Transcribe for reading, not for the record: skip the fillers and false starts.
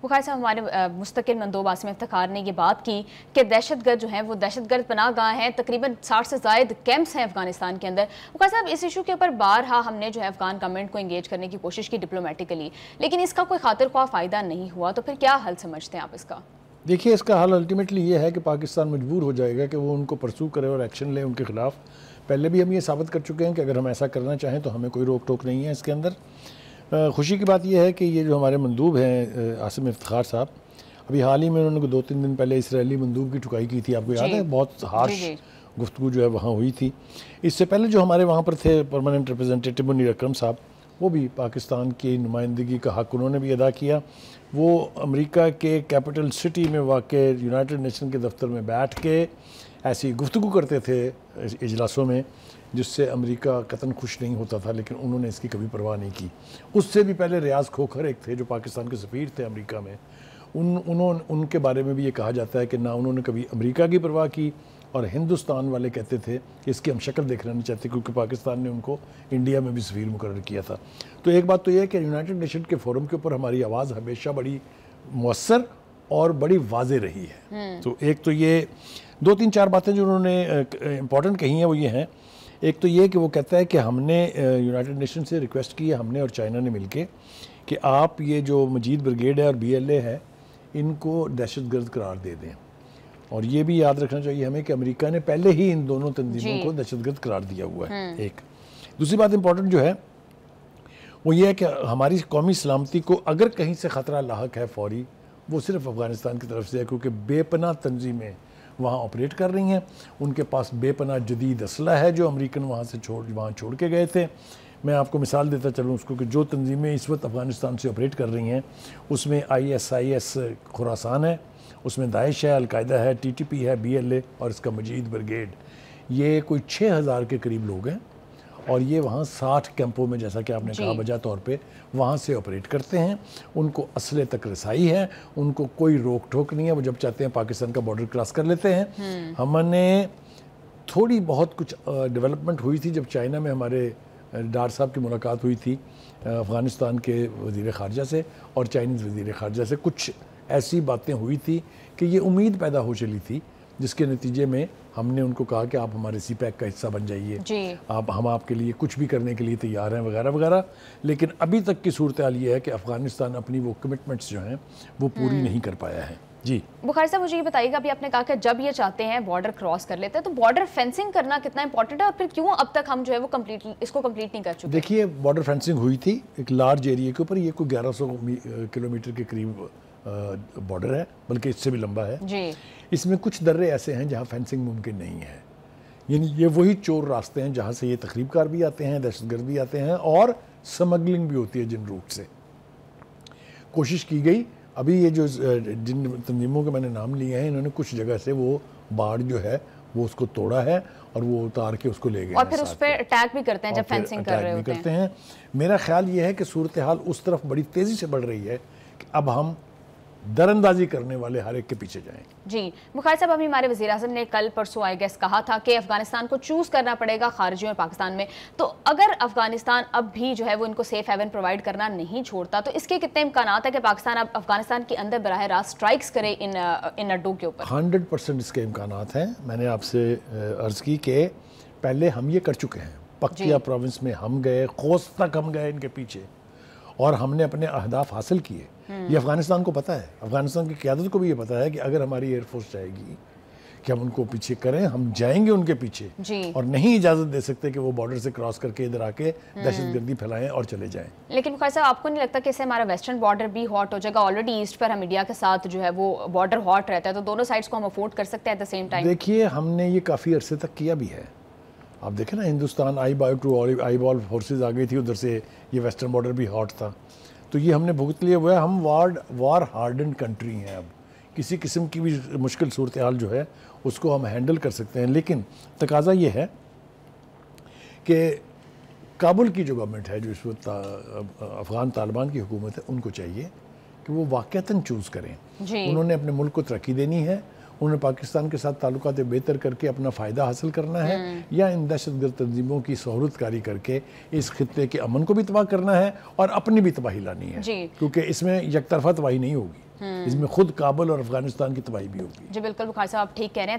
بخاری صاحب ہمارے مستقل مندوب عاصم افتخار نے یہ بات کی کہ دہشت گرد جو ہیں وہ دہشت گرد پناہ گاہ ہیں، تقریباً 60 سے زائد کیمپس ہیں افغانستان کے اندر. بخاری صاحب اس ایشو کے اوپر بارہا ہم نے جو ہے افغان گورنمنٹ کو انگیج کرنے کی کوشش کی ڈپلومیٹیکلی، لیکن اس کا کوئی خاطر خواہ فائدہ نہیں ہوا. تو پھر کیا حل سمجھتے ہیں آپ اس کا؟ دیکھیے اس کا حل الٹیمیٹلی یہ ہے کہ پاکستان مجبور ہو جائے گا کہ وہ ان کو پرسو کرے اور ایکشن لے ان کے خلاف. پہلے بھی ہم یہ ثابت کر چکے ہیں کہ اگر ہم ایسا کرنا چاہیں تو ہمیں کوئی روک ٹوک نہیں ہے اس کے اندر. خوشی کی بات یہ ہے کہ یہ جو ہمارے مندوب ہیں عاصم افتخار صاحب، ابھی حال ہی میں انہوں نے 2-3 دن پہلے اسرائیلی مندوب کی ٹھکائی کی تھی، آپ کو یاد ہے؟ بہت ہارش گفتگو جو ہے وہاں ہوئی تھی. اس سے پہلے جو ہمارے وہاں پر تھے پرماننٹ ریپرزنٹیٹیو منیر اکرم صاحب، وہ بھی پاکستان کی نمائندگی کا حق انہوں نے بھی ادا کیا. وہ امریکہ کے کیپٹل سٹی میں واقع یونائٹڈ نیشن کے دفتر میں بیٹھ کے ایسی گفتگو کرتے تھے اجلاسوں میں جس سے امریکہ قطعاً خوش نہیں ہوتا تھا، لیکن انہوں نے اس کی کبھی پرواہ نہیں کی. اس سے بھی پہلے ریاض کھوکھر ایک تھے جو پاکستان کے سفیر تھے امریکہ میں، ان کے بارے میں بھی یہ کہا جاتا ہے کہ نہ انہوں نے کبھی امریکہ کی پرواہ کی، اور ہندوستان والے کہتے تھے کہ اس کی ہم شکل دیکھنا نہیں چاہتے کیونکہ پاکستان نے ان کو انڈیا میں بھی سفیر مقرر کیا تھا. تو ایک بات تو یہ ہے کہ یونائٹڈ نیشن کے فورم کے اوپر ہماری آواز ہمیشہ بڑی مؤثر اور بڑی واضح رہی ہے. تو ایک تو یہ 2-3-4 باتیں جو انہوں نے امپورٹنٹ کہی ہیں وہ یہ ہیں. ایک تو یہ کہ وہ کہتا ہے کہ ہم نے یونائٹڈ نیشن سے ریکویسٹ کی ہے، ہم نے اور چائنا نے مل کے، کہ آپ یہ جو مجید بریگیڈ ہے اور BLA ہے ان کو دہشت گرد قرار دے دیں. اور یہ بھی یاد رکھنا چاہیے ہمیں کہ امریکہ نے پہلے ہی ان دونوں تنظیموں کو دہشت گرد قرار دیا ہوا ہے. ایک دوسری بات امپورٹنٹ جو ہے وہ یہ ہے کہ ہماری قومی سلامتی کو اگر کہیں سے خطرہ لاحق ہے فوری، وہ صرف افغانستان کی طرف سے ہے، کیونکہ بے پناہ تنظیمیں وہاں آپریٹ کر رہی ہیں. ان کے پاس بے پناہ جدید اسلحہ ہے جو امریکن وہاں سے چھوڑ کے گئے تھے. میں آپ کو مثال دیتا چلوں اس کو کہ جو تنظیمیں اس وقت افغانستان سے آپریٹ کر رہی ہیں اس میں ISIS خراسان ہے، اس میں داعش ہے، القاعدہ ہے، TTP ہے، BLA اور اس کا مجید بریگیڈ. یہ کوئی 6000 کے قریب لوگ ہیں اور یہ وہاں 60 کیمپوں میں، جیسا کہ آپ نے کہا بجا طور پہ وہاں سے آپریٹ کرتے ہیں. ان کو اسلحے تک رسائی ہے، ان کو کوئی روک ٹوک نہیں ہے، وہ جب چاہتے ہیں پاکستان کا بارڈر کراس کر لیتے ہیں. ہم نے تھوڑی بہت کچھ ڈیولپمنٹ ہوئی تھی جب چائنا میں ہمارے ڈار صاحب کی ملاقات ہوئی تھی افغانستان کے وزیر خارجہ سے اور چائنیز وزیر خارجہ سے. کچھ ایسی باتیں ہوئی تھی کہ یہ امید پیدا ہو چلی تھی، جس کے نتیجے میں ہم نے ان کو کہا کہ آپ ہمارے CPEC کا حصہ بن جائیے، ہم آپ کے لیے کچھ بھی کرنے کے لیے تیار ہیں وغیرہ وغیرہ. لیکن ابھی تک کی صورتحال یہ ہے کہ افغانستان اپنی وہ کمٹمنٹس جو ہیں وہ پوری نہیں کر پایا ہے. جی بخاری صاحب مجھے یہ بتائیے گا، ابھی آپ نے کہا کہ جب یہ چاہتے ہیں بارڈر کراس کر لیتے ہیں، تو بارڈر فینسنگ کرنا کتنا امپورٹنٹ ہے اور پھر کیوں اب تک ہم جو ہے وہ اس کو کمپلیٹ نہیں کر چکے؟ دیکھیے بارڈر فینسنگ ہوئی تھی ایک لارج ایریا کے اوپر، یہ کوئی 1100 کلومیٹر کے قریب بارڈر ہے، بلکہ اس سے بھی لمبا ہے. اس میں کچھ درے ایسے ہیں جہاں فینسنگ ممکن نہیں ہے، یعنی یہ وہی چور راستے ہیں جہاں سے یہ تخریب کار بھی آتے ہیں، دہشت گرد بھی آتے ہیں اور سمگلنگ بھی ہوتی ہے جن روٹ سے. کوشش کی گئی، ابھی یہ جو جن تنظیموں کے میں نے نام لیے ہیں انہوں نے کچھ جگہ سے وہ باڑ جو ہے وہ اس کو توڑا ہے اور وہ اتار کے اس کو لے گئے اور پھر اس پہ اٹیک بھی کرتے ہیں جب فینسنگ کر رہے ہوتے ہیں. میرا خیال یہ ہے کہ صورتحال اس طرف بڑی تیزی سے بڑھ رہی ہے کہ اب ہم در اندازی کرنے والے ہر ایک کے پیچھے جائیں. جی بخاری صاحب، ابھی ہمارے وزیر اعظم نے کل پرسوں کہا تھا کہ افغانستان کو چوز کرنا پڑے گا خارجیوں اور پاکستان میں. تو اگر افغانستان اب بھی جو ہے وہ ان کو سیف ہیون پرووائڈ کرنا نہیں چھوڑتا تو اس کے کتنے امکانات ہیں کہ پاکستان اب افغانستان کے اندر براہ راست سٹرائکس کرے ان اڈوں کے اوپر؟ 100% اس کے امکانات ہیں. میں نے آپ سے عرض کی کہ پہلے ہم یہ کر چکے ہیں، پکتیا پروونس میں ہم گئے، خوست تک ہم گئے ان کے پیچھے اور ہم نے اپنے اہداف حاصل کیے. یہ افغانستان کو پتہ ہے، افغانستان کی قیادت کو بھی یہ پتہ ہے کہ اگر ہماری ایئر فورس چاہے گی کہ ہم ان کو پیچھے کریں، ہم جائیں گے ان کے پیچھے اور نہیں اجازت دے سکتے کہ وہ بارڈر سے کراس کر کے ادھر آ کے دہشت گردی پھیلائیں اور چلے جائیں. لیکن بخاری صاحب، آپ کو نہیں لگتا کہ اس سے ہمارا ویسٹرن بارڈر بھی ہاٹ ہو جائے گا؟ آلریڈی ایسٹ پر ہم انڈیا کے ساتھ جو ہے وہ بارڈر ہاٹ رہتا ہے، تو دونوں سائڈز کو ہم افورڈ کر سکتے ہیں ایٹ دا سیم ٹائم. دیکھیے ہم نے یہ کافی عرصے تک کیا بھی ہے. آپ دیکھیں نا ہندوستان آئی بال فورسز آ گئی تھی ادھر سے، یہ ویسٹرن بارڈر بھی ہاٹ تھا. تو یہ ہم نے بھگت لیا ہوا ہے. ہم وار ہارڈنڈ کنٹری ہیں، اب کسی قسم کی بھی مشکل صورتحال جو ہے اس کو ہم ہینڈل کر سکتے ہیں. لیکن تقاضا یہ ہے کہ کابل کی جو گورنمنٹ ہے، جو اس وقت افغان طالبان کی حکومت ہے، ان کو چاہیے کہ وہ واقعتاً چوز کریں. انہوں نے اپنے ملک کو ترقی دینی ہے، انہیں پاکستان کے ساتھ تعلقات بہتر کر کے اپنا فائدہ حاصل کرنا ہے، یا ان دہشت گرد تنظیموں کی سہولت کاری کر کے اس خطے کے امن کو بھی تباہ کرنا ہے اور اپنی بھی تباہی لانی ہے، کیونکہ اس میں یک طرفہ تباہی نہیں ہوگی. اس میں خود کابل اور افغانستان کی تباہی بھی ہوگی. جی بالکل بخاری صاحب آپ ٹھیک کہہ رہے ہیں.